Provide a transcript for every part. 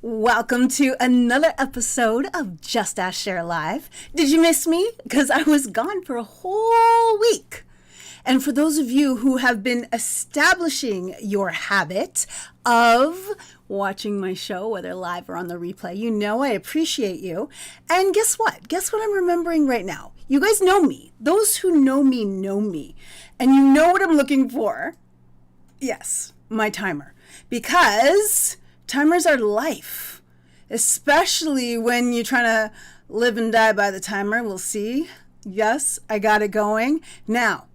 Welcome to another episode of Just Ask Cher Live. Did you miss me? Because I was gone for a whole week. And for those of you who have been establishing your habit of watching my show, whether live or on the replay, you know I appreciate you. And guess what? Guess what I'm remembering right now? You guys know me. Those who know me know me. And you know what I'm looking for. Yes, my timer. Because timers are life, especially when you're trying to live and die by the timer. We'll see. Yes, I got it going. Now,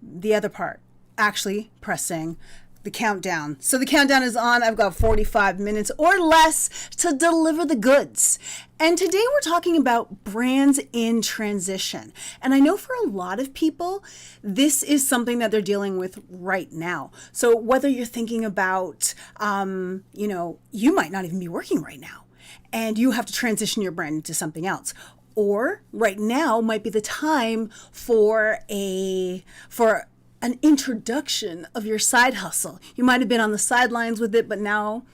the other part, actually pressing the countdown. So the countdown is on. I've got 45 minutes or less to deliver the goods. And today we're talking about brands in transition. And I know for a lot of people, this is something that they're dealing with right now. So whether you're thinking about, you might not even be working right now and you have to transition your brand into something else. Or right now might be the time for an introduction of your side hustle. You might have been on the sidelines with it, but now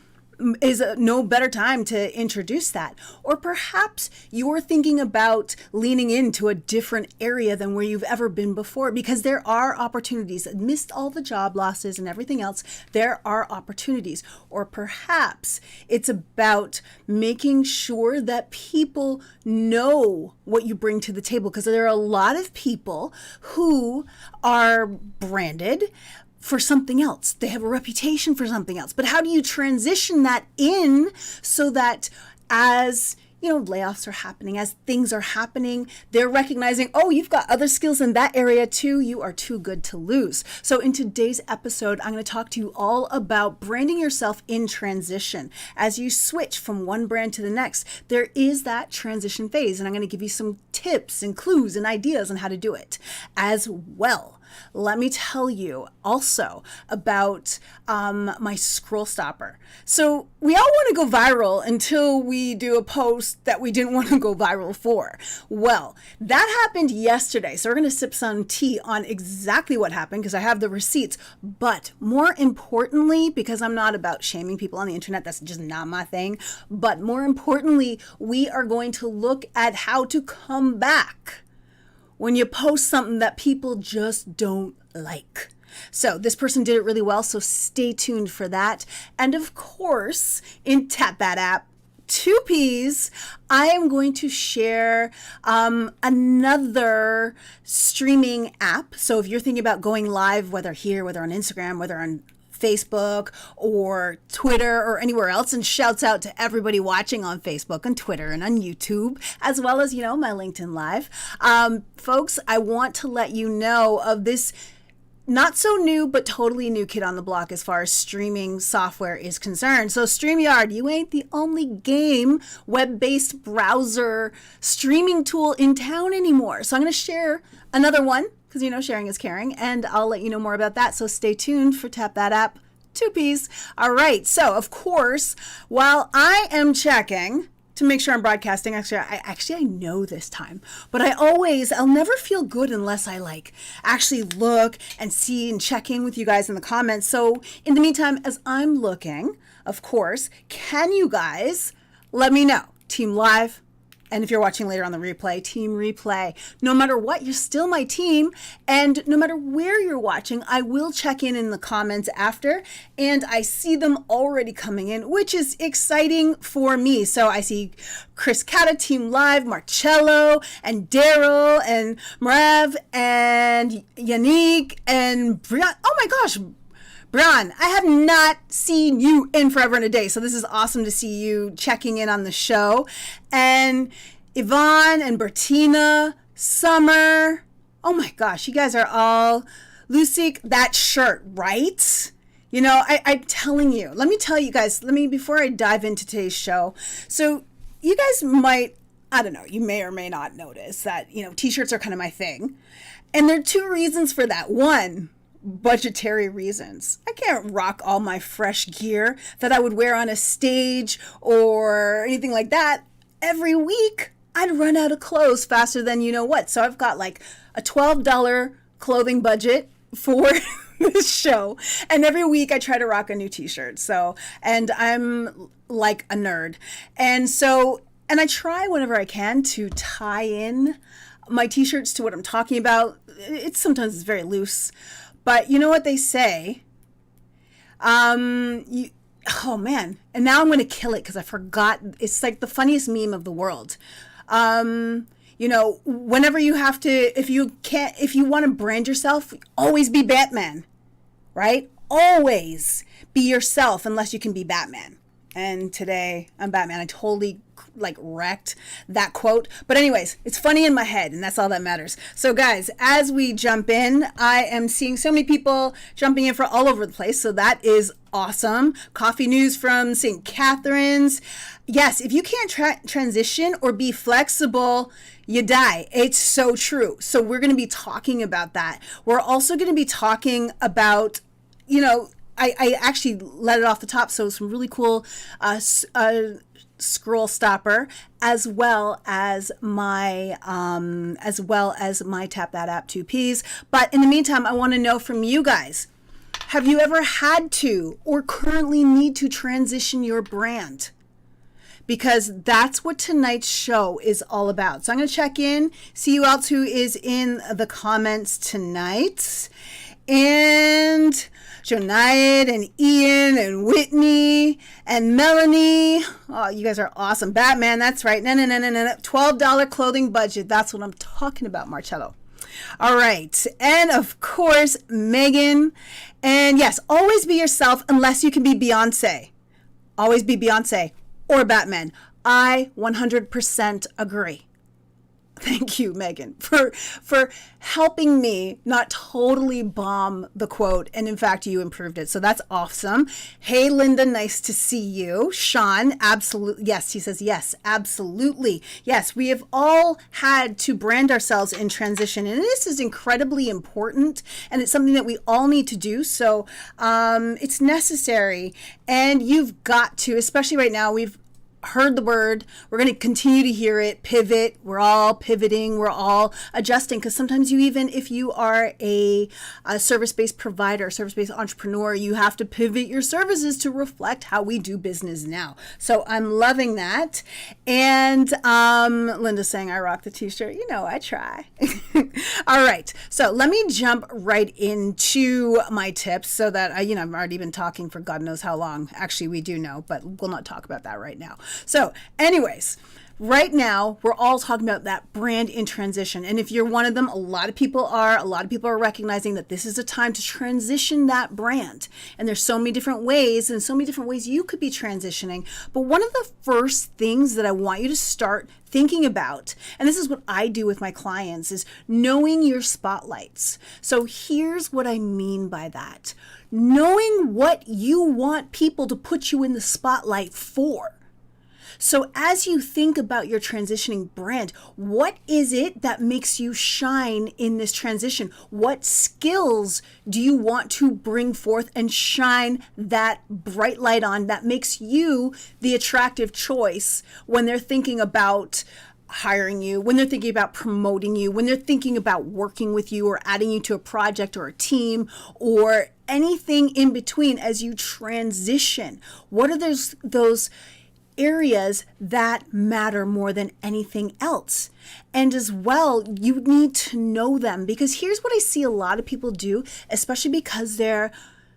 is no better time to introduce that. Or perhaps you're thinking about leaning into a different area than where you've ever been before, because there are opportunities. Amidst all the job losses and everything else, there are opportunities. Or perhaps it's about making sure that people know what you bring to the table, because there are a lot of people who are branded for something else. They have a reputation for something else. But how do you transition that in so that as layoffs are happening, as things are happening, they're recognizing, oh, you've got other skills in that area too. You are too good to lose. So in today's episode, I'm going to talk to you all about branding yourself in transition. As you switch from one brand to the next, there is that transition phase. And I'm going to give you some tips and clues and ideas on how to do it as well. Let me tell you also about my scroll stopper. So we all want to go viral until we do a post that we didn't want to go viral for. Well, that happened yesterday. So we're going to sip some tea on exactly what happened because I have the receipts. But more importantly, because I'm not about shaming people on the internet, that's just not my thing. But more importantly, we are going to look at how to come back when you post something that people just don't like. So this person did it really well, so stay tuned for that. And of course, in Tap That App, 2Ps, I am going to share another streaming app. So if you're thinking about going live, whether here, whether on Instagram, whether on Facebook or Twitter or anywhere else, and shouts out to everybody watching on Facebook and Twitter and on YouTube, as well as, my LinkedIn Live. Folks, I want to let you know of this not so new, but totally new kid on the block as far as streaming software is concerned. So StreamYard, you ain't the only web-based browser streaming tool in town anymore. So I'm going to share another one, because sharing is caring, and I'll let you know more about that. So stay tuned for Tap That App, 2Ps. All right. So of course, while I am checking to make sure I'm broadcasting, I know this time, but I'll never feel good unless I actually look and see and check in with you guys in the comments. So in the meantime, as I'm looking, of course, can you guys let me know? Team Live. And if you're watching later on the replay, Team Replay. No matter what, you're still my team. And no matter where you're watching, I will check in the comments after. And I see them already coming in, which is exciting for me. So I see Chris Cata, Team Live, Marcello, and Daryl, and Marav, and Yannick, and Brian. Oh my gosh, Brian, I have not seen you in forever and a day. So this is awesome to see you checking in on the show. And Yvonne and Bertina, Summer. Oh my gosh, you guys are all Lucy, that shirt, right? I'm telling you, let me tell you guys, before I dive into today's show. So you guys might, I don't know, you may or may not notice that, t-shirts are kind of my thing. And there are two reasons for that. One, budgetary reasons. I can't rock all my fresh gear that I would wear on a stage or anything like that every week. I'd run out of clothes faster than you know what. So I've got a $12 clothing budget for this show. And every week I try to rock a new t-shirt. So, and I'm like a nerd. And I try whenever I can to tie in my t-shirts to what I'm talking about. Sometimes it's very loose. But you know what they say? Oh man, and now I'm going to kill it because I forgot. It's like the funniest meme of the world. Whenever you have to, if you want to brand yourself, always be Batman, right? Always be yourself unless you can be Batman. And today I'm Batman. I totally wrecked that quote. But anyways, it's funny in my head, and that's all that matters. So guys, as we jump in, I am seeing so many people jumping in from all over the place. So that is awesome. Coffee news from St. Catharines. Yes, if you can't transition or be flexible, you die. It's so true. So we're going to be talking about that. We're also going to be talking about, I actually let it off the top. So some really cool scroll stopper, as well as my Tap That App 2Ps. But in the meantime, I want to know from you guys, have you ever had to or currently need to transition your brand? Because that's what tonight's show is all about. So I'm going to check in, see who else who is in the comments tonight. And Jonayad and Ian and Whitney and Melanie. Oh, you guys are awesome. Batman, that's right. No. $12 clothing budget. That's what I'm talking about, Marcello. All right. And of course, Megan. And yes, always be yourself unless you can be Beyonce. Always be Beyonce or Batman. I 100% agree. Thank you, Megan, for helping me not totally bomb the quote. And in fact, you improved it. So that's awesome. Hey, Linda, nice to see you. Sean, absolutely. Yes, he says, yes, absolutely. Yes, we have all had to brand ourselves in transition. And this is incredibly important. And it's something that we all need to do. So it's necessary. And you've got to, especially right now, we've heard the word. We're going to continue to hear it. Pivot. We're all pivoting. We're all adjusting, because sometimes if you are a service-based provider, service-based entrepreneur, you have to pivot your services to reflect how we do business now. So I'm loving that. And Linda's saying, I rock the t-shirt. I try. All right. So let me jump right into my tips so that I've already been talking for God knows how long. Actually, we do know, but we'll not talk about that right now. So anyways, right now we're all talking about that brand in transition. And if you're one of them, a lot of people are recognizing that this is a time to transition that brand. And there's so many different ways you could be transitioning. But one of the first things that I want you to start thinking about, and this is what I do with my clients, is knowing your spotlights. So here's what I mean by that. Knowing what you want people to put you in the spotlight for. So as you think about your transitioning brand, what is it that makes you shine in this transition? What skills do you want to bring forth and shine that bright light on that makes you the attractive choice when they're thinking about hiring you, when they're thinking about promoting you, when they're thinking about working with you or adding you to a project or a team or anything in between as you transition? What are those areas that matter more than anything else? And as well, you need to know them, because here's what I see a lot of people do, especially because they're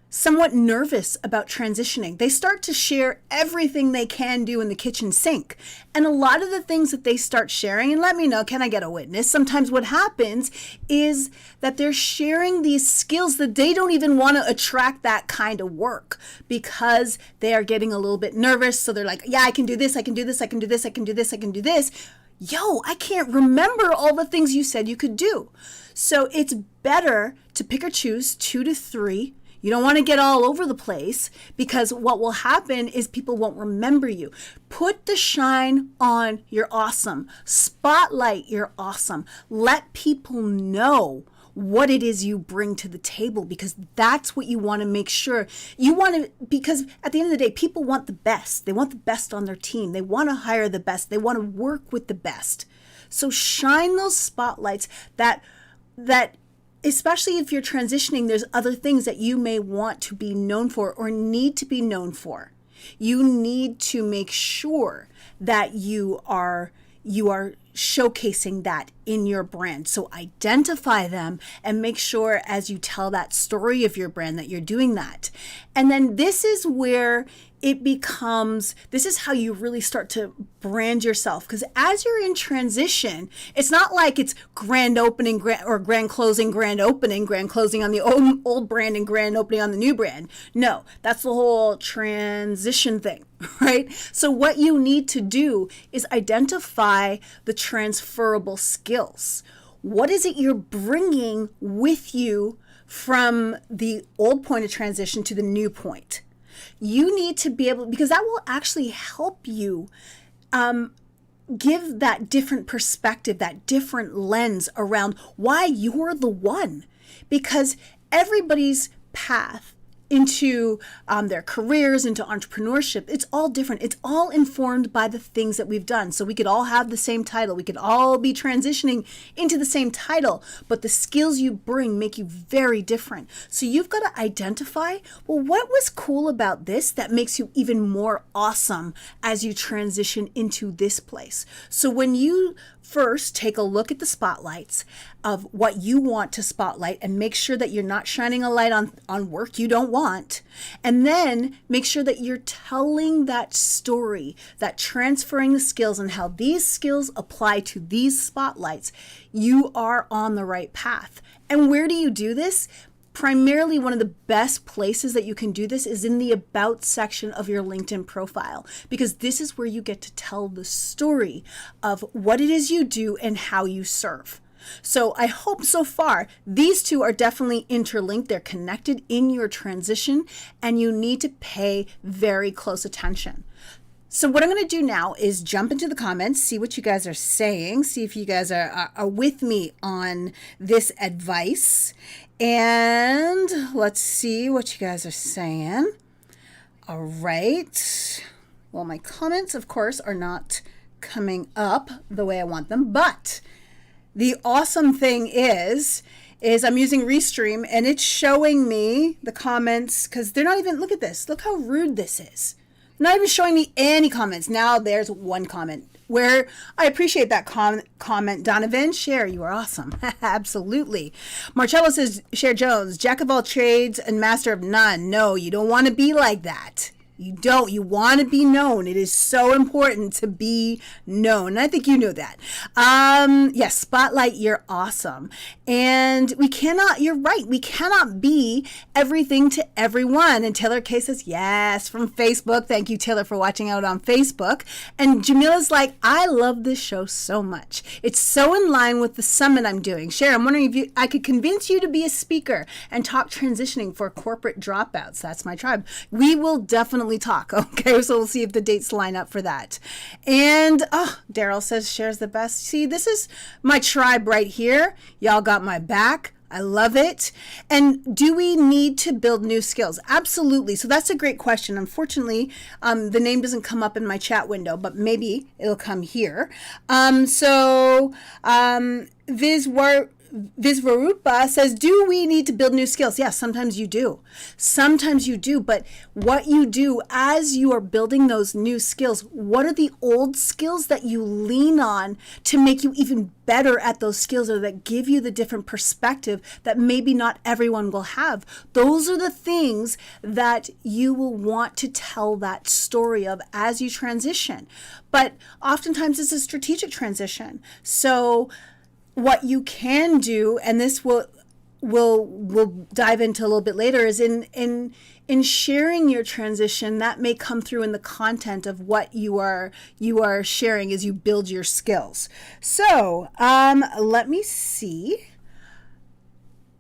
somewhat nervous about transitioning. They start to share everything they can do in the kitchen sink. And a lot of the things that they start sharing, and let me know, can I get a witness? Sometimes what happens is that they're sharing these skills that they don't even want to attract that kind of work, because they are getting a little bit nervous. So they're like, yeah, I can do this, I can do this, I can do this, I can do this, I can do this. Yo, I can't remember all the things you said you could do. So it's better to pick or choose 2 to 3. You don't want to get all over the place, because what will happen is people won't remember you. Put the shine on your awesome. Spotlight your awesome. Let people know what it is you bring to the table, because that's what you want to make sure. Because at the end of the day, people want the best. They want the best on their team. They want to hire the best. They want to work with the best. So shine those spotlights that especially if you're transitioning, there's other things that you may want to be known for or need to be known for. You need to make sure that you are showcasing that in your brand. So identify them and make sure as you tell that story of your brand that you're doing that. And then this is where this is how you really start to brand yourself. Because as you're in transition, it's not like it's grand opening or grand closing on the old brand and grand opening on the new brand. No, that's the whole transition thing, right? So what you need to do is identify the transferable skills. What is it you're bringing with you from the old point of transition to the new point? You need to be able, because that will actually help you give that different perspective, that different lens around why you're the one. Because everybody's path into their careers, into entrepreneurship, it's all different. It's all informed by the things that we've done. So we could all have the same title. We could all be transitioning into the same title, but the skills you bring make you very different. So you've got to identify, well, what was cool about this that makes you even more awesome as you transition into this place? So when you first take a look at the spotlights of what you want to spotlight and make sure that you're not shining a light on work you don't want. And then make sure that you're telling that story, that transferring the skills and how these skills apply to these spotlights. You are on the right path. And where do you do this? Primarily, one of the best places that you can do this is in the About section of your LinkedIn profile, because this is where you get to tell the story of what it is you do and how you serve. So I hope so far these two are definitely interlinked. They're connected in your transition, and you need to pay very close attention. So what I'm going to do now is jump into the comments, see what you guys are saying, see if you guys are with me on this advice. And let's see what you guys are saying. All right. Well, my comments, of course, are not coming up the way I want them. But the awesome thing is I'm using Restream, and it's showing me the comments because they're not even, look at this. Look how rude this is. Not even showing me any comments. Now there's one comment where I appreciate that comment. Donovan, Cher, you are awesome. Absolutely. Marcello says, Cher Jones, jack of all trades and master of none. No, you don't want to be like that. You don't. You want to be known. It is so important to be known. And I think you know that. Yes, Spotlight, you're awesome. And you're right. We cannot be everything to everyone. And Taylor K says, yes, from Facebook. Thank you, Taylor, for watching out on Facebook. And Jamila's like, I love this show so much. It's so in line with the summit I'm doing. Cher, I'm wondering if I could convince you to be a speaker and talk transitioning for corporate dropouts. That's my tribe. We will definitely talk. Okay, so we'll see if the dates line up for that. And Daryl says Cher's the best. See, this is my tribe right here. Y'all got my back. I love it. And do we need to build new skills? Absolutely. So that's a great question. Unfortunately, the name doesn't come up in my chat window, but maybe it'll come here. Visvarupa says, do we need to build new skills? Yes, sometimes you do. Sometimes you do. But what you do as you are building those new skills, what are the old skills that you lean on to make you even better at those skills, or that give you the different perspective that maybe not everyone will have? Those are the things that you will want to tell that story of as you transition. But oftentimes it's a strategic transition. So what you can do, and this we'll dive into a little bit later, is in sharing your transition. That may come through in the content of what you are sharing as you build your skills. So let me see.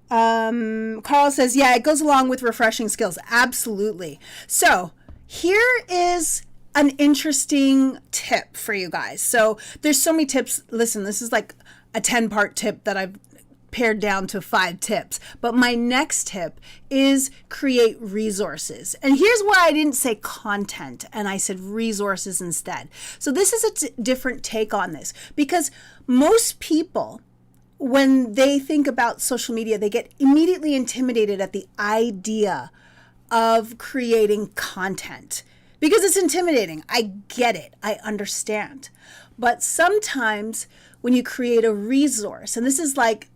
Carl says, yeah, it goes along with refreshing skills. Absolutely. So here is an interesting tip for you guys. So there's so many tips. Listen, this is like a 10-part tip that I've pared down to 5 tips. But my next tip is create resources. And here's why I didn't say content and I said resources instead. So this is a different take on this, because most people when they think about social media, they get immediately intimidated at the idea of creating content because it's intimidating. I get it. I understand. But sometimes when you create a resource, and this is like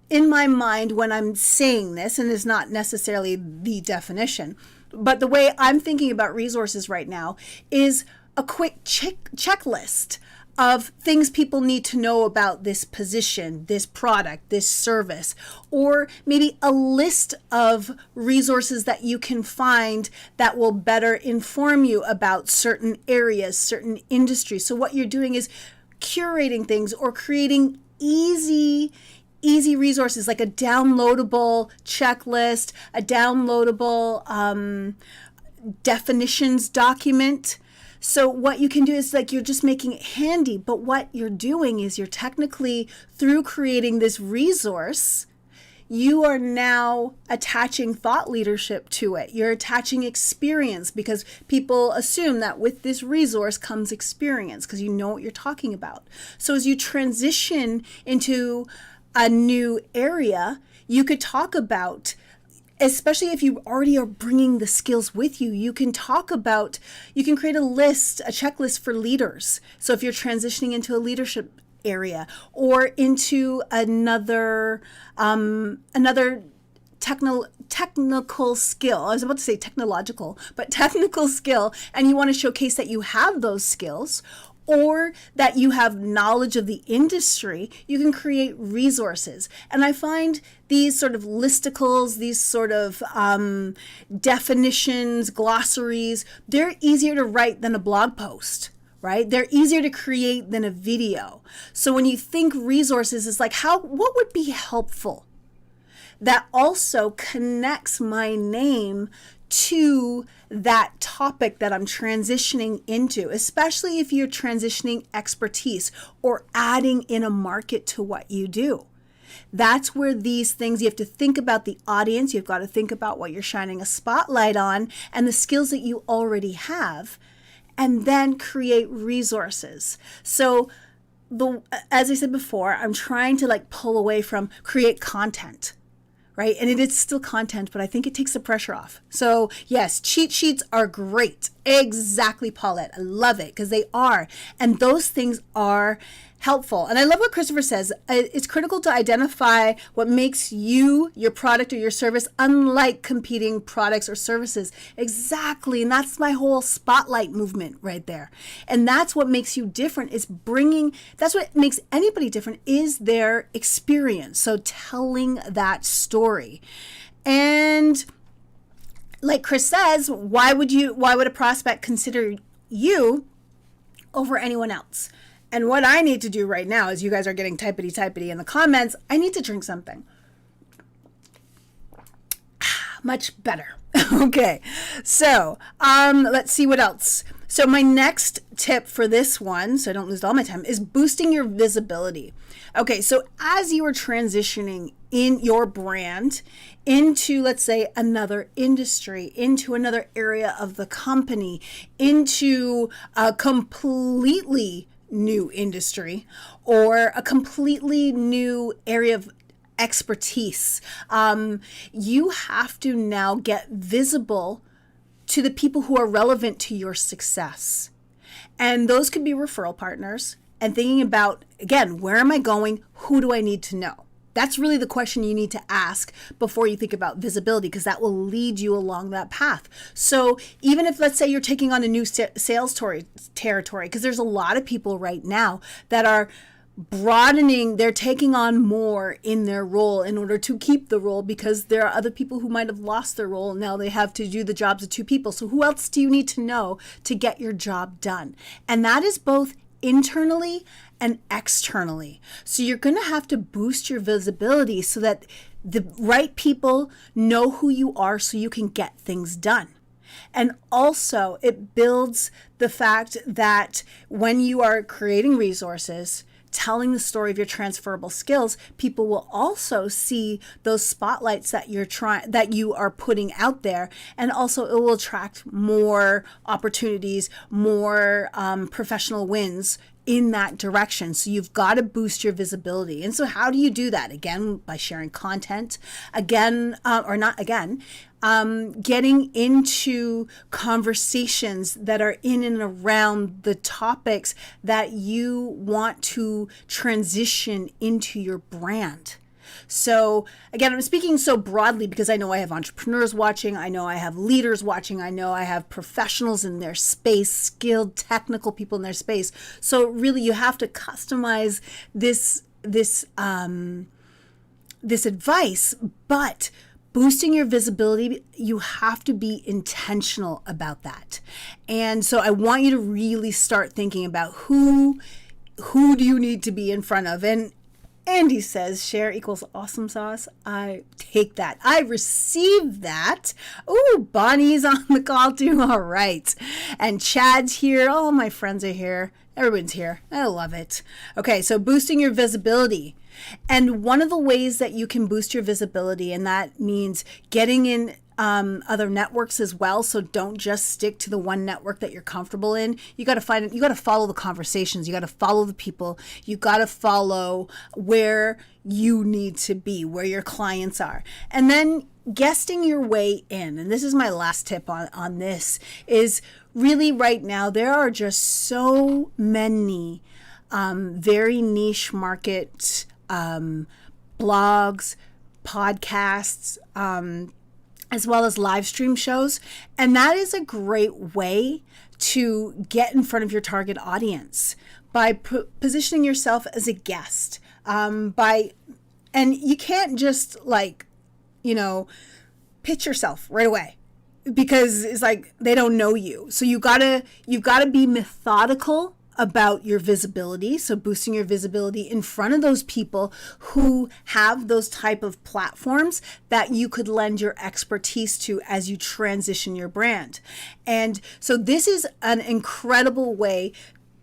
in my mind when I'm saying this, and it's not necessarily the definition, but the way I'm thinking about resources right now is a quick checklist of things people need to know about this position, this product, this service, or maybe a list of resources that you can find that will better inform you about certain areas, certain industries. So what you're doing is curating things or creating easy resources like a downloadable checklist, a downloadable definitions document. So what you can do is like you're just making it handy, but what you're doing is you're technically, through creating this resource, you are now attaching thought leadership to it. You're attaching experience because people assume that with this resource comes experience because you know what you're talking about. So as you transition into a new area, you could talk about, especially if you already are bringing the skills with you, you can create a list, a checklist for leaders. So if you're transitioning into a leadership area or into another technical skill, I was about to say technological, but technical skill, and you want to showcase that you have those skills, or that you have knowledge of the industry, you can create resources. And I find these sort of listicles, these sort of definitions, glossaries, they're easier to write than a blog post, right? They're easier to create than a video. So when you think resources, it's like, what would be helpful that also connects my name to that topic that I'm transitioning into, especially if you're transitioning expertise or adding in a market to what you do. That's where these things, you have to think about the audience, you've got to think about what you're shining a spotlight on and the skills that you already have, and then create resources. So as I said before, I'm trying to like pull away from create content. Right? And it is still content, but I think it takes the pressure off. So yes, cheat sheets are great. Exactly, Paulette. I love it because they are. And those things are helpful. And I love what Christopher says. It's critical to identify what makes you, your product or your service, unlike competing products or services. Exactly. And that's my whole spotlight movement right there. And that's what makes you different that's what makes anybody different is their experience. So telling that story. And like Chris says, why would a prospect consider you over anyone else? And what I need to do right now, as you guys are getting typity in the comments, I need to drink something. Much better. Okay, so let's see what else. So my next tip for this one, so I don't lose all my time, is boosting your visibility. Okay, so as you are transitioning in your brand into, let's say, another industry, into another area of the company, into a completely new industry or a completely new area of expertise, you have to now get visible to the people who are relevant to your success. And those could be referral partners, and thinking about, again, where am I going? Who do I need to know? That's really the question you need to ask before you think about visibility, because that will lead you along that path. So even if, let's say, you're taking on a new sales territory, because there's a lot of people right now that are broadening, they're taking on more in their role in order to keep the role, because there are other people who might have lost their role and now they have to do the jobs of two people. So who else do you need to know to get your job done? And that is both internally and externally. So you're going to have to boost your visibility so that the right people know who you are so you can get things done. And also it builds the fact that when you are creating resources, telling the story of your transferable skills, people will also see those spotlights that you are putting out there, and also it will attract more opportunities, more professional wins in that direction. So you've got to boost your visibility. And so how do you do that? Again, by sharing content, getting into conversations that are in and around the topics that you want to transition into your brand. So again, I'm speaking so broadly because I know I have entrepreneurs watching. I know I have leaders watching. I know I have professionals in their space, skilled technical people in their space. So really you have to customize this advice, but boosting your visibility, you have to be intentional about that. And so I want you to really start thinking about who do you need to be in front of. And Andy says, Cher equals awesome sauce. I take that. I receive that. Ooh, Bonnie's on the call too. All right. And Chad's here. All my friends are here. Everyone's here. I love it. Okay, so boosting your visibility. And one of the ways that you can boost your visibility, and that means getting in other networks as well. So don't just stick to the one network that you're comfortable in. You got to follow the conversations. You got to follow the people. You got to follow where you need to be, where your clients are. And then guesting your way in. And this is my last tip on this is really right now, there are just so many very niche market blogs, podcasts, as well as live stream shows. And that is a great way to get in front of your target audience by positioning yourself as a guest. And you can't just pitch yourself right away because it's like they don't know you. So you've got to be methodical about your visibility. So boosting your visibility in front of those people who have those type of platforms that you could lend your expertise to as you transition your brand. And so this is an incredible way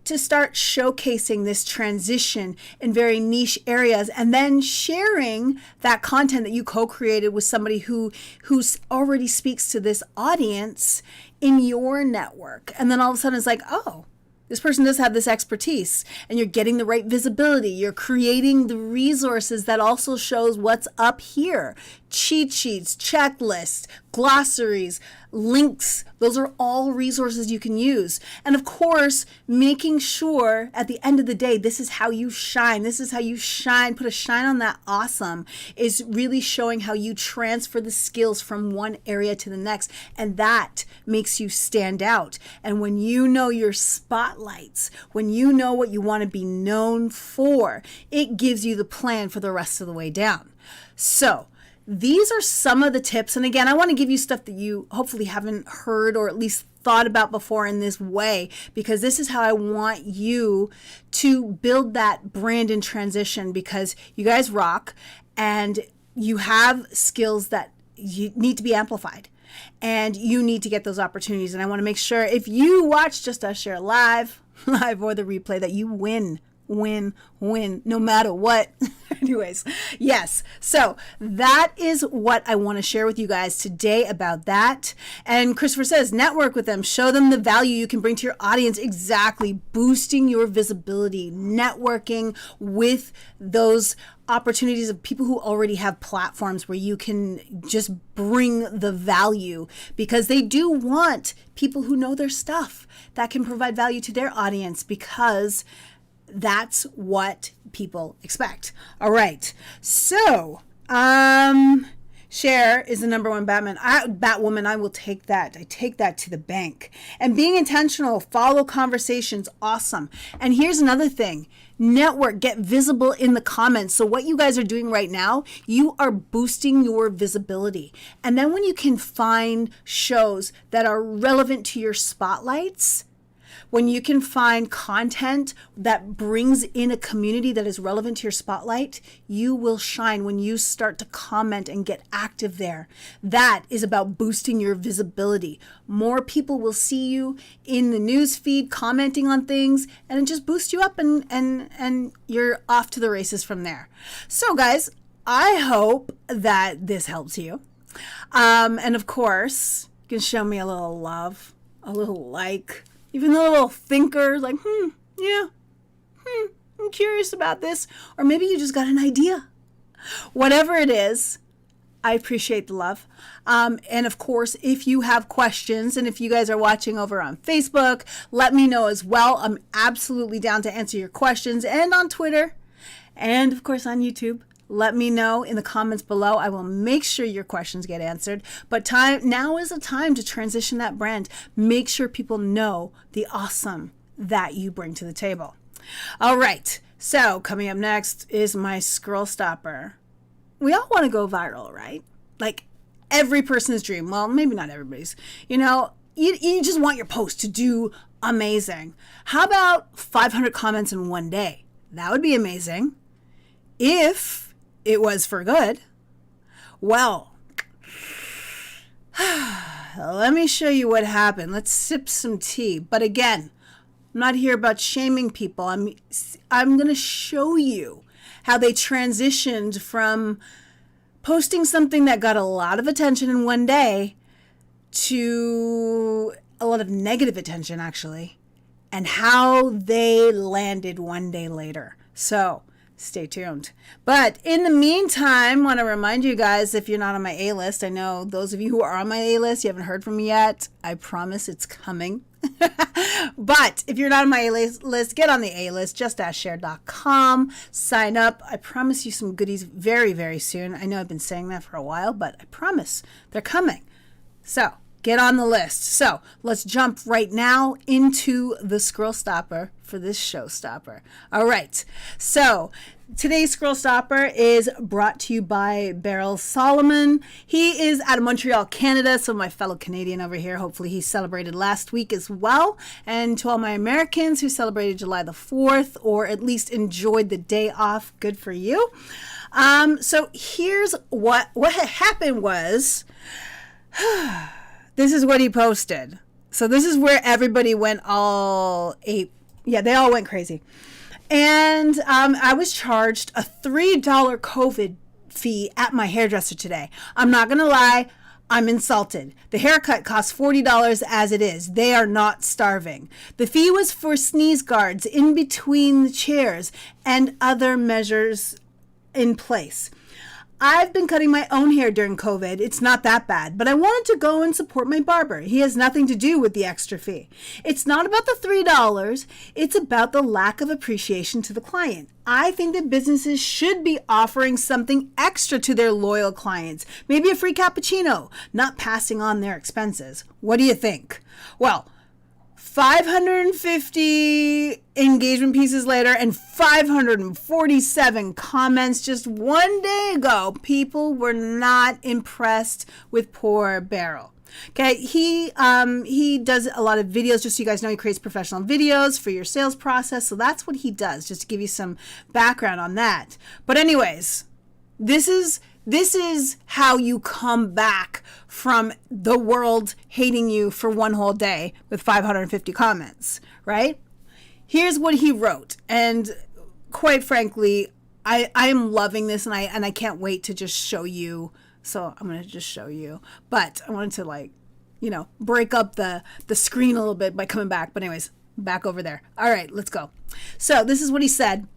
to start showcasing this transition in very niche areas and then sharing that content that you co-created with somebody who's already speaks to this audience in your network. And then all of a sudden it's like, oh, this person does have this expertise, and you're getting the right visibility. You're creating the resources that also shows what's up here. Cheat sheets, checklists, glossaries, links. Those are all resources you can use. And of course, making sure at the end of the day, this is how you shine. This is how you shine. Put a shine on that awesome is really showing how you transfer the skills from one area to the next. And that makes you stand out. And when you know your spotlights, when you know what you want to be known for, it gives you the plan for the rest of the way down. So these are some of the tips. And again, I want to give you stuff that you hopefully haven't heard or at least thought about before in this way, because this is how I want you to build that brand in transition, because you guys rock and you have skills that you need to be amplified and you need to get those opportunities. And I want to make sure if you watch Just Us Share live or the replay that you win, no matter what. Anyways, yes. So that is what I want to share with you guys today about that. And Christopher says, network with them, show them the value you can bring to your audience. Exactly. Boosting your visibility, networking with those opportunities of people who already have platforms where you can just bring the value, because they do want people who know their stuff that can provide value to their audience, because that's what people expect. All right. So, Cher is the number one Batwoman. I will take that. I take that to the bank. And being intentional, follow conversations. Awesome. And here's another thing. Network, get visible in the comments. So what you guys are doing right now, you are boosting your visibility. And then when you can find shows that are relevant to your spotlights, when you can find content that brings in a community that is relevant to your spotlight, you will shine when you start to comment and get active there. That is about boosting your visibility. More people will see you in the news feed commenting on things, and it just boosts you up and you're off to the races from there. So guys, I hope that this helps you. And of course, you can show me a little love, a little like, even the little thinker, like, yeah, I'm curious about this. Or maybe you just got an idea. Whatever it is, I appreciate the love. And of course, if you have questions and if you guys are watching over on Facebook, let me know as well. I'm absolutely down to answer your questions, and on Twitter and of course on YouTube. Let me know in the comments below. I will make sure your questions get answered. But now is the time to transition that brand. Make sure people know the awesome that you bring to the table. All right. So coming up next is my scroll stopper. We all want to go viral, right? Like every person's dream. Well, maybe not everybody's. You just want your post to do amazing. How about 500 comments in one day? That would be amazing. If it was for good. Well, let me show you what happened. Let's sip some tea. But again, I'm not here about shaming people. I'm going to show you how they transitioned from posting something that got a lot of attention in one day to a lot of negative attention, actually, and how they landed one day later. So stay tuned. But in the meantime, I want to remind you guys, if you're not on my A-list, I know those of you who are on my A-list, you haven't heard from me yet. I promise it's coming. But if you're not on my A-list, get on the A-list, just.share.com, sign up. I promise you some goodies very, very soon. I know I've been saying that for a while, but I promise they're coming. So get on the list. So let's jump right now into the scroll stopper for this showstopper. All right. So today's scroll stopper is brought to you by Beryl Solomon. He is out of Montreal, Canada. So my fellow Canadian over here, hopefully he celebrated last week as well. And to all my Americans who celebrated July the 4th, or at least enjoyed the day off, good for you. So here's what happened was, this is what he posted. So this is where everybody went all ape. Yeah, they all went crazy. And I was charged a $3 COVID fee at my hairdresser today. I'm not going to lie. I'm insulted. The haircut costs $40 as it is. They are not starving. The fee was for sneeze guards in between the chairs and other measures in place. I've been cutting my own hair during COVID. It's not that bad, but I wanted to go and support my barber. He has nothing to do with the extra fee. It's not about the $3. It's about the lack of appreciation to the client. I think that businesses should be offering something extra to their loyal clients. Maybe a free cappuccino, not passing on their expenses. What do you think? Well, 550 engagement pieces later and 547 comments just one day ago. People were not impressed with poor Beryl. Okay, he does a lot of videos, just so you guys know. He creates professional videos for your sales process. So that's what he does, just to give you some background on that. But anyways, this is how you come back from the world hating you for one whole day with 550 comments, right? Here's what he wrote. And quite frankly, I am loving this, and I can't wait to just show you. So I'm going to just show you. But I wanted to break up the screen a little bit by coming back. But anyways, back over there. All right, let's go. So this is what he said.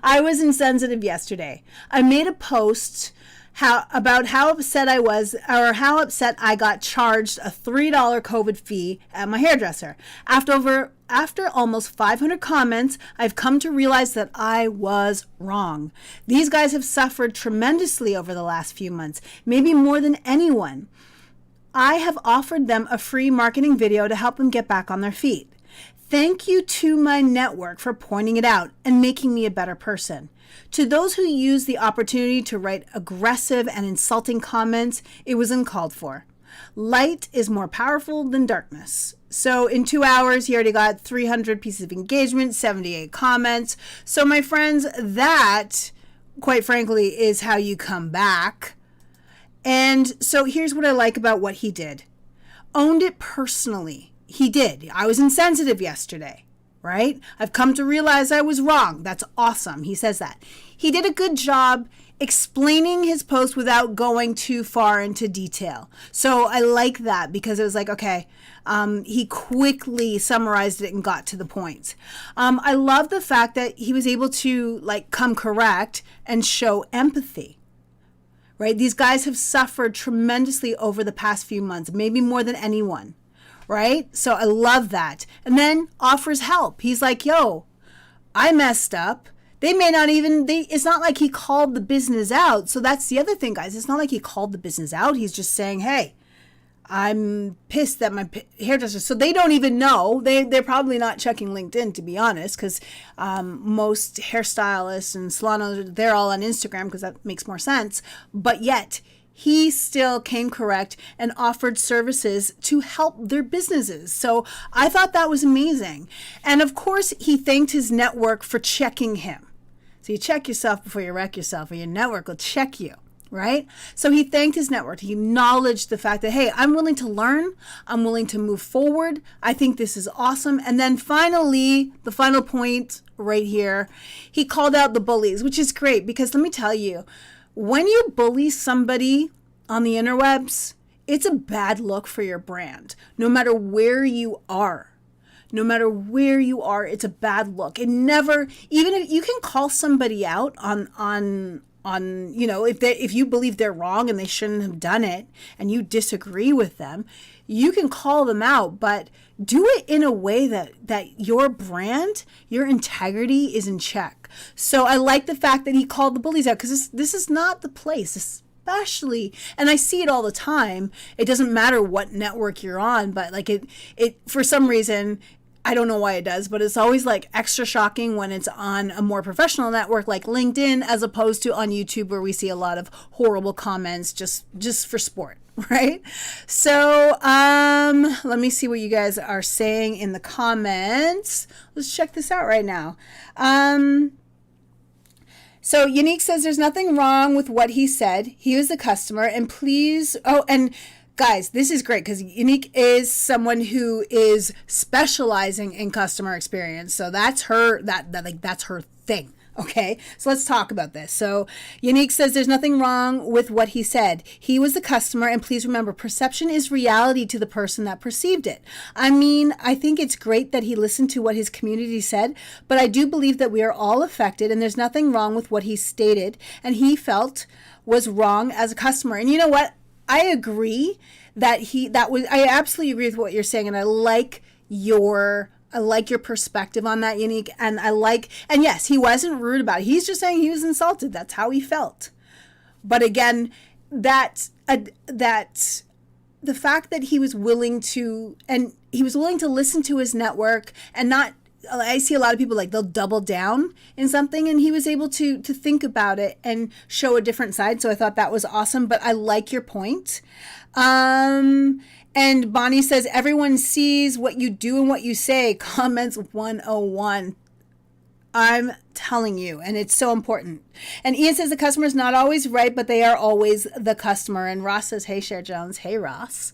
I was insensitive yesterday. I made a post about how upset I was, or how upset I got charged a $3 COVID fee at my hairdresser. After almost 500 comments, I've come to realize that I was wrong. These guys have suffered tremendously over the last few months, maybe more than anyone. I have offered them a free marketing video to help them get back on their feet. Thank you to my network for pointing it out and making me a better person. To those who use the opportunity to write aggressive and insulting comments, it was uncalled for. Light is more powerful than darkness. So in 2 hours, he already got 300 pieces of engagement, 78 comments. So my friends, that, quite frankly, is how you come back. And so here's what I like about what he did. Owned it personally. He did. I was insensitive yesterday. right? I've come to realize I was wrong. That's awesome. He says that. He did a good job explaining his post without going too far into detail. So I like that because it was like, okay, he quickly summarized it and got to the point. I love the fact that he was able to like come correct and show empathy. Right? These guys have suffered tremendously over the past few months, maybe more than anyone. Right? So I love that. And then offers help. He's like, yo, I messed up. They may not even, it's not like he called the business out. So that's the other thing, guys. It's not like he called the business out. He's just saying, hey, I'm pissed that my hairdresser, so they don't even know. They're probably not checking LinkedIn, to be honest, because most hairstylists and salon owners, they're all on Instagram because that makes more sense. But yet, he still came correct and offered services to help their businesses. So I thought that was amazing. And of course, he thanked his network for checking him. So you check yourself before you wreck yourself, or your network will check you. Right? So he thanked his network. He acknowledged the fact that, hey, I'm willing to learn. I'm willing to move forward. I think this is awesome. And then finally, the final point right here, he called out the bullies, which is great because let me tell you, when you bully somebody on the interwebs, it's a bad look for your brand, no matter where you are. No matter where you are, it's a bad look. It never, even if you can call somebody out on you know, if you believe they're wrong and they shouldn't have done it and you disagree with them, you can call them out, but do it in a way that your brand, your integrity is in check. So I like the fact that he called the bullies out because this is not the place, especially, and I see it all the time. It doesn't matter what network you're on, but like it for some reason, I don't know why it does, but it's always like extra shocking when it's on a more professional network like LinkedIn as opposed to on YouTube where we see a lot of horrible comments just for sport, right? So let me see what you guys are saying in the comments. Let's check this out right now. So Unique says there's nothing wrong with what he said. He was the customer and please, and guys, this is great because Unique is someone who is specializing in customer experience. So that's her, that's her thing. Okay, so let's talk about this. So Unique says there's nothing wrong with what he said. He was the customer, and please remember, perception is reality to the person that perceived it. I mean, I think it's great that he listened to what his community said, but I do believe that we are all affected, and there's nothing wrong with what he stated, and he felt was wrong as a customer. And you know what? I agree I absolutely agree with what you're saying, and I like your perspective on that, Unique, and and yes, he wasn't rude about it. He's just saying he was insulted. That's how he felt. But again, the fact that he was willing to listen to his network and not, I see a lot of people like they'll double down in something, and he was able to think about it and show a different side. So I thought that was awesome, but I like your point. And Bonnie says, everyone sees what you do and what you say. Comments 101. I'm telling you, and it's so important. And Ian says the customer's not always right, but they are always the customer. And Ross says, hey, Cher Jones. Hey, Ross.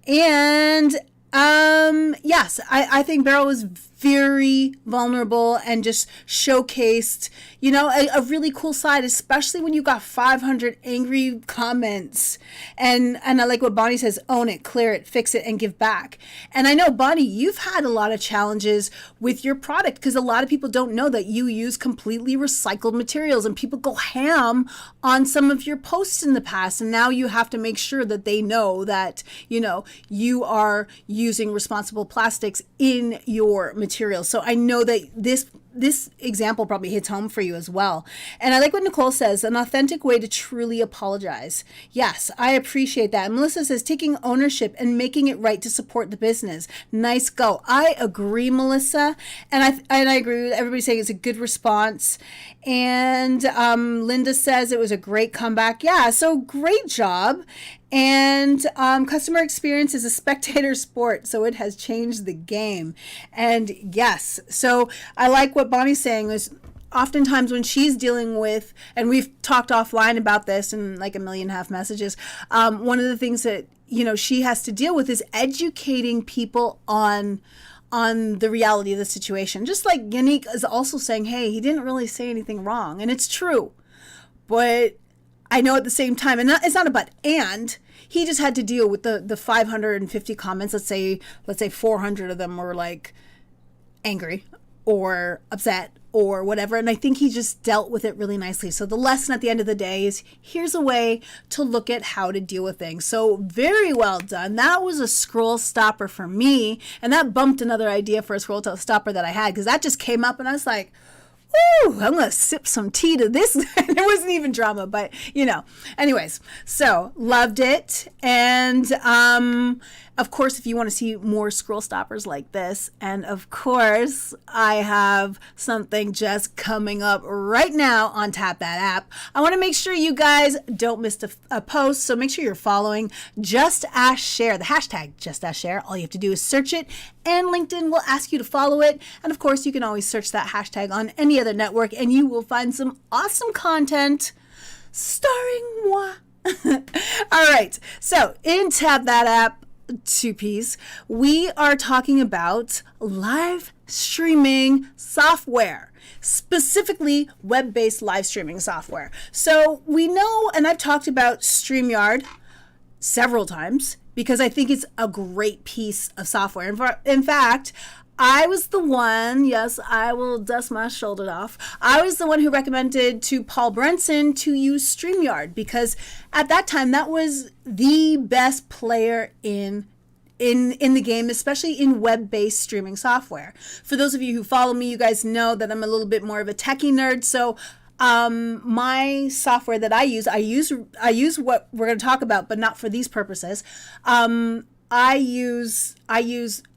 And yes, I think Beryl was very vulnerable and just showcased, you know, a really cool side, especially when you got 500 angry comments. And I like what Bonnie says, own it, clear it, fix it, and give back. And I know, Bonnie, you've had a lot of challenges with your product because a lot of people don't know that you use completely recycled materials, and people go ham on some of your posts in the past. And now you have to make sure that they know that, you know, you are using responsible plastics in your materials. So I know that this example probably hits home for you as well. And I like what Nicole says, an authentic way to truly apologize. Yes, I appreciate that. And Melissa says, taking ownership and making it right to support the business. Nice go. I agree, Melissa. And I agree with everybody saying it's a good response. And Linda says it was a great comeback. Yeah, so great job. And customer experience is a spectator sport, so it has changed the game. And yes, so I like what Bonnie's saying is oftentimes when she's dealing with, and we've talked offline about this in like 1.5 million messages, one of the things that, you know, she has to deal with is educating people on on the reality of the situation. Just like Yannick is also saying, hey, he didn't really say anything wrong. And it's true. But I know at the same time, and it's not a but, and he just had to deal with the 550 comments. Let's say 400 of them were like angry or upset or whatever. And I think he just dealt with it really nicely. So the lesson at the end of the day is here's a way to look at how to deal with things. So very well done. That was a scroll stopper for me. And that bumped another idea for a scroll stopper that I had, because that just came up and I was like, ooh, I'm going to sip some tea to this. It wasn't even drama, but anyways, so loved it. And, of course, if you want to see more scroll stoppers like this, and of course, I have something just coming up right now on Tap That App. I want to make sure you guys don't miss a post, so make sure you're following Just Ask Cher, the hashtag Just Ask Cher. All you have to do is search it, and LinkedIn will ask you to follow it. And of course, you can always search that hashtag on any other network, and you will find some awesome content starring moi. All right, so in Tap That App, 2Ps, we are talking about live streaming software, specifically web-based live streaming software. So we know, and I've talked about StreamYard several times because I think it's a great piece of software. In fact, I was the one, yes, I will dust my shoulder off. I was the one who recommended to Paul Brenson to use StreamYard because at that time that was the best player in the game, especially in web-based streaming software. For those of you who follow me, you guys know that I'm a little bit more of a techie nerd. So my software that I use what we're going to talk about, but not for these purposes. I use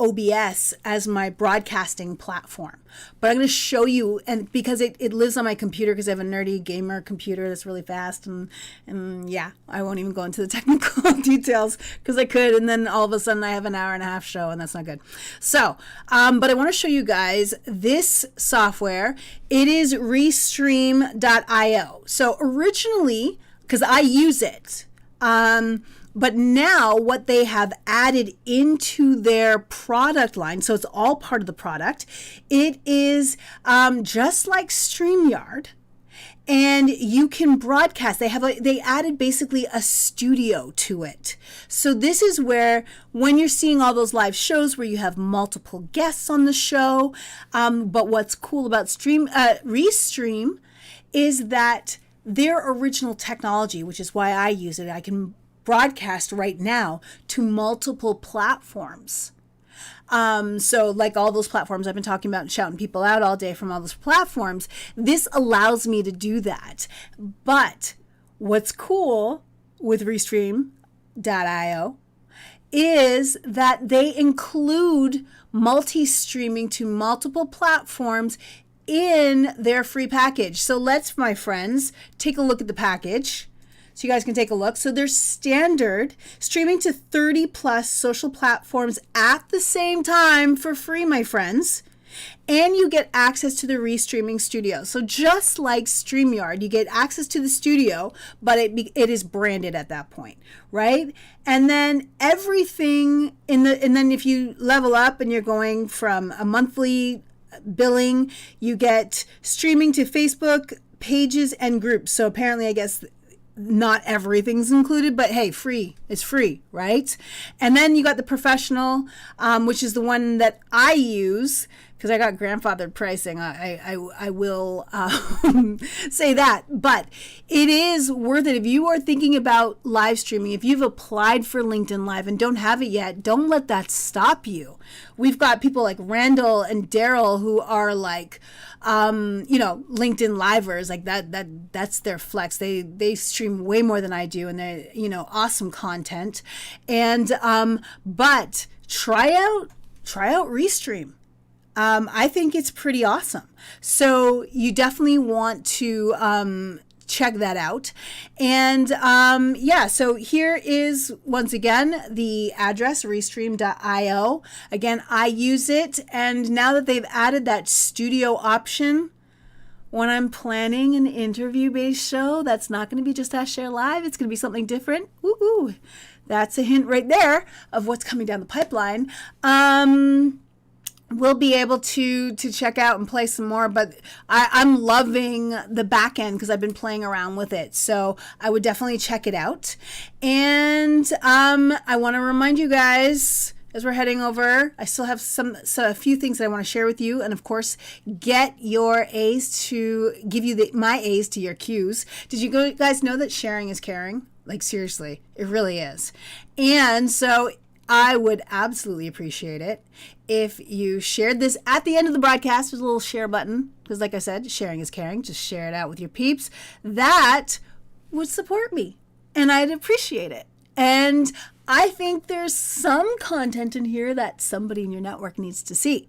OBS as my broadcasting platform, but I'm going to show you, and because it lives on my computer because I have a nerdy gamer computer that's really fast, and yeah, I won't even go into the technical details because I could, and then all of a sudden I have an hour and a half show, and that's not good. So, but I want to show you guys this software. It is Restream.io. So originally, because I use it, but now what they have added into their product line, so it's all part of the product, it is just like StreamYard, and you can broadcast. They added basically a studio to it. So this is where, when you're seeing all those live shows where you have multiple guests on the show, but what's cool about Restream is that their original technology, which is why I use it, I can broadcast right now to multiple platforms. So like all those platforms I've been talking about and shouting people out all day from all those platforms, this allows me to do that. But what's cool with Restream.io is that they include multi-streaming to multiple platforms in their free package. So let's, my friends, take a look at the package. So you guys can take a look. So there's standard streaming to 30 plus social platforms at the same time for free, my friends. And you get access to the Restreaming Studio. So just like StreamYard, you get access to the studio, but it is branded at that point, right? And then everything and then if you level up and you're going from a monthly billing, you get streaming to Facebook pages and groups. So apparently, I guess not everything's included, but hey, free is free, right? And then you got the professional, which is the one that I use because I got grandfathered pricing. I will say that, but it is worth it. If you are thinking about live streaming, if you've applied for LinkedIn Live and don't have it yet, don't let that stop you. We've got people like Randall and Daryl who are like, LinkedIn Livers, like that's their flex. They stream way more than I do, and they, awesome content. And, but try out Restream. I think it's pretty awesome. So you definitely want to, check that out. And so here is once again the address, Restream.io. Again, I use it, and now that they've added that studio option, when I'm planning an interview-based show, that's not going to be Just Ask Cher Live. It's going to be something different. Woo-hoo. That's a hint right there of what's coming down the pipeline. we'll be able to check out and play some more, but I'm loving the back end because I've been playing around with it. So I would definitely check it out. And I want to remind you guys, as we're heading over, I still have a few things that I want to share with you. And of course, get your A's to give you my A's to your Q's. Did you guys know that sharing is caring? Like, seriously, it really is. And so I would absolutely appreciate it if you shared this at the end of the broadcast. There's a little share button because, like I said, sharing is caring. Just share it out with your peeps. That would support me, and I'd appreciate it. And I think there's some content in here that somebody in your network needs to see,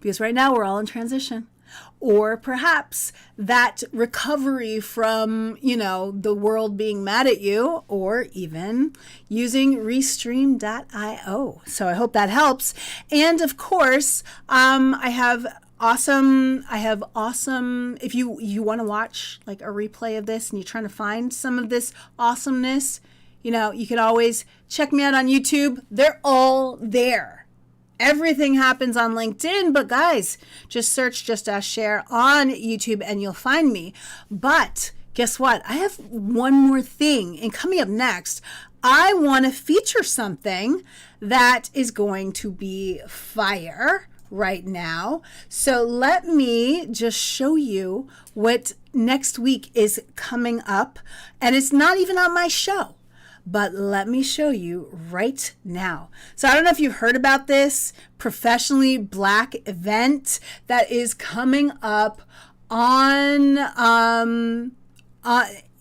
because right now we're all in transition. Or perhaps that recovery from, the world being mad at you, or even using Restream.io. So I hope that helps. And of course, I have awesome, if you want to watch like a replay of this and you're trying to find some of this awesomeness, you can always check me out on YouTube. They're all there. Everything happens on LinkedIn, but guys, just search Just Ask Cher on YouTube and you'll find me. But guess what? I have one more thing. And coming up next, I want to feature something that is going to be fire right now. So let me just show you what next week is coming up. And it's not even on my show, but let me show you right now. So I don't know if you've heard about this professionally black event that is coming up on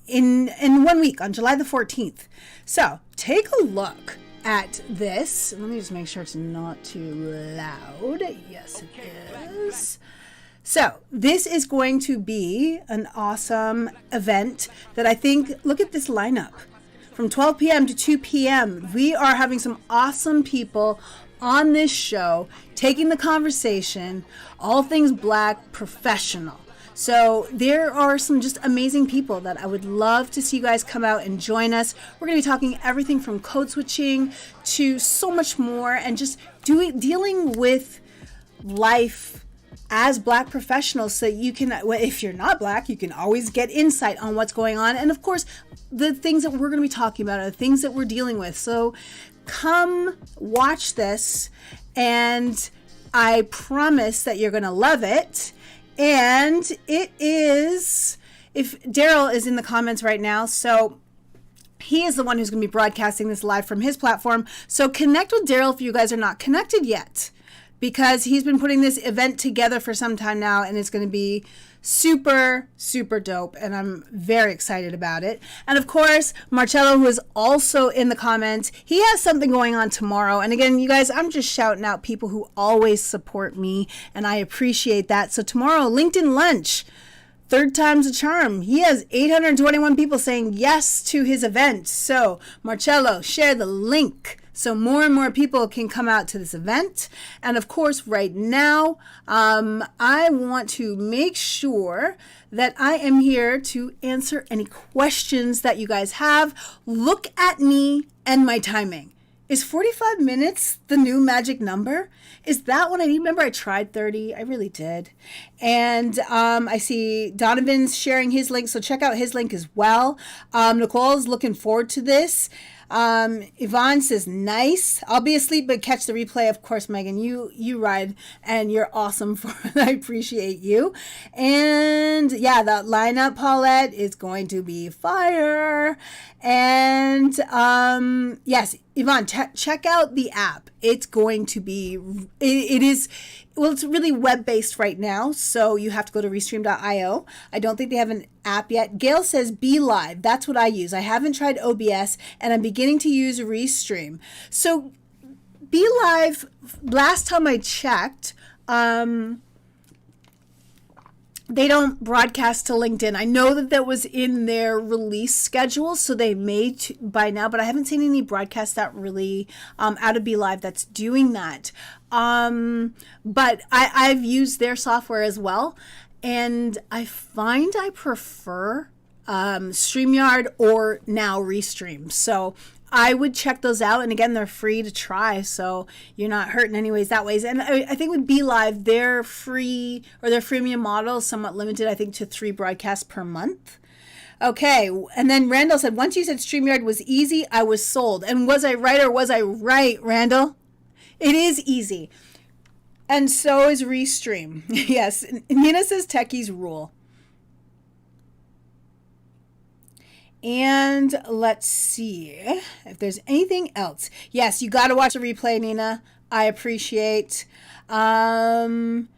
in 1 week, on July the 14th. So take a look at this. Let me just make sure it's not too loud. Yes, it is. So this is going to be an awesome event that I think, look at this lineup. From 12 p.m. to 2 p.m., we are having some awesome people on this show, taking the conversation, all things black, professional. So there are some just amazing people that I would love to see you guys come out and join us. We're going to be talking everything from code switching to so much more, and just dealing with life as black professionals, so you can, if you're not black, you can always get insight on what's going on. And of course, the things that we're going to be talking about are the things that we're dealing with. So come watch this, and I promise that you're going to love it. And it is, if Daryl is in the comments right now, so he is the one who's going to be broadcasting this live from his platform. So connect with Daryl if you guys are not connected yet, because he's been putting this event together for some time now, and it's going to be super, super dope, and I'm very excited about it. And of course, Marcello, who is also in the comments, he has something going on tomorrow. And again, you guys, I'm just shouting out people who always support me, and I appreciate that. So tomorrow, LinkedIn Lunch, third time's a charm. He has 821 people saying yes to his event. So Marcello, share the link so more and more people can come out to this event. And of course, right now, I want to make sure that I am here to answer any questions that you guys have. Look at me and my timing. Is 45 minutes the new magic number? Is that what I need? Remember, I tried 30. I really did. And I see Donovan's sharing his link, so check out his link as well. Nicole's looking forward to this. Yvonne says, nice. I'll be asleep, but catch the replay. Of course, Megan, you ride, and you're awesome for it. I appreciate you. And yeah, that lineup, Paulette, is going to be fire. And yes, Yvonne, check out the app. It's going to be, it is, well, it's really web-based right now, so you have to go to Restream.io. I don't think they have an app yet. Gail says Be Live. That's what I use. I haven't tried OBS, and I'm beginning to use Restream. So Be Live, last time I checked, they don't broadcast to LinkedIn. I know that was in their release schedule, so they may by now, but I haven't seen any broadcasts that really out of Be Live that's doing that. But I've used their software as well, and I find I prefer StreamYard or now Restream. So I would check those out. And again, they're free to try, so you're not hurting anyways that ways. And I think with Be Live, their free or their freemium model is somewhat limited, I think, to 3 broadcasts per month. Okay, and then Randall said, once you said StreamYard was easy, I was sold. And was I right or was I right, Randall? It is easy. And so is Restream. Yes, Nina says techies rule. And let's see if there's anything else. Yes, you got to watch the replay, Nina. I appreciate. And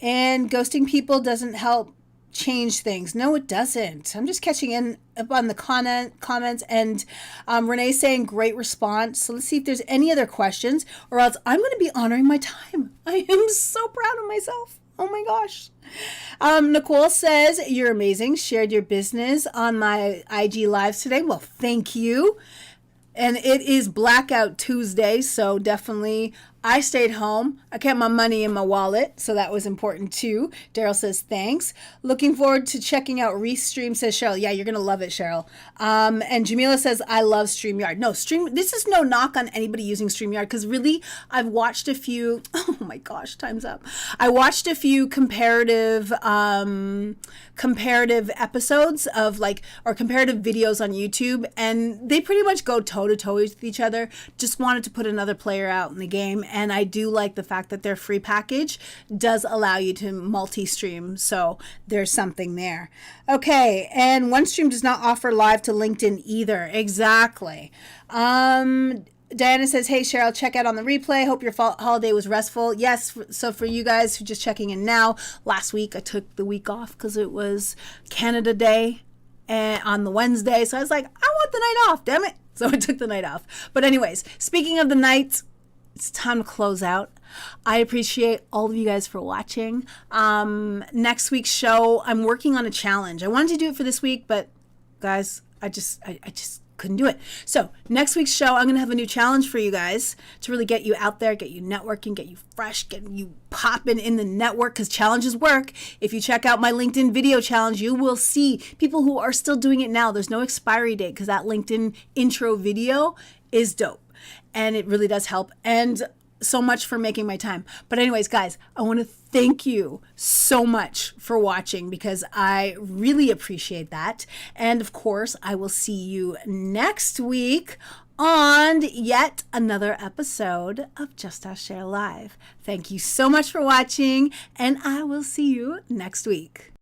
ghosting people doesn't help change things. No, it doesn't. I'm just catching in up on the comments, and Renee's saying great response. So let's see if there's any other questions, or else I'm going to be honoring my time. I am so proud of myself. Oh my gosh. Nicole says, you're amazing. Shared your business on my IG lives today. Well, thank you. And it is Blackout Tuesday, so definitely I stayed home. I kept my money in my wallet, so that was important too. Daryl says, thanks. Looking forward to checking out Restream, says Cheryl. Yeah, you're going to love it, Cheryl. And Jamila says, I love StreamYard. No, this is no knock on anybody using StreamYard, because really, I've watched a few, oh my gosh, time's up. I watched a few comparative episodes of or comparative videos on YouTube, and they pretty much go toe-to-toe with each other. Just wanted to put another player out in the game. And I do like the fact that their free package does allow you to multi-stream. So there's something there. Okay. And OneStream does not offer live to LinkedIn either. Exactly. Diana says, hey, Cheryl, check out on the replay. Hope your holiday was restful. Yes. So for you guys who are just checking in now, last week I took the week off because it was Canada Day and on the Wednesday. So I was like, I want the night off, damn it. So I took the night off. But anyways, speaking of the night, it's time to close out. I appreciate all of you guys for watching. Next week's show, I'm working on a challenge. I wanted to do it for this week, but guys, I just couldn't do it. So next week's show, I'm going to have a new challenge for you guys to really get you out there, get you networking, get you fresh, get you popping in the network, because challenges work. If you check out my LinkedIn video challenge, you will see people who are still doing it now. There's no expiry date because that LinkedIn intro video is dope. And it really does help. And so much for making my time. But anyways, guys, I want to thank you so much for watching, because I really appreciate that. And of course, I will see you next week on yet another episode of Just Ask Cher Live. Thank you so much for watching, and I will see you next week.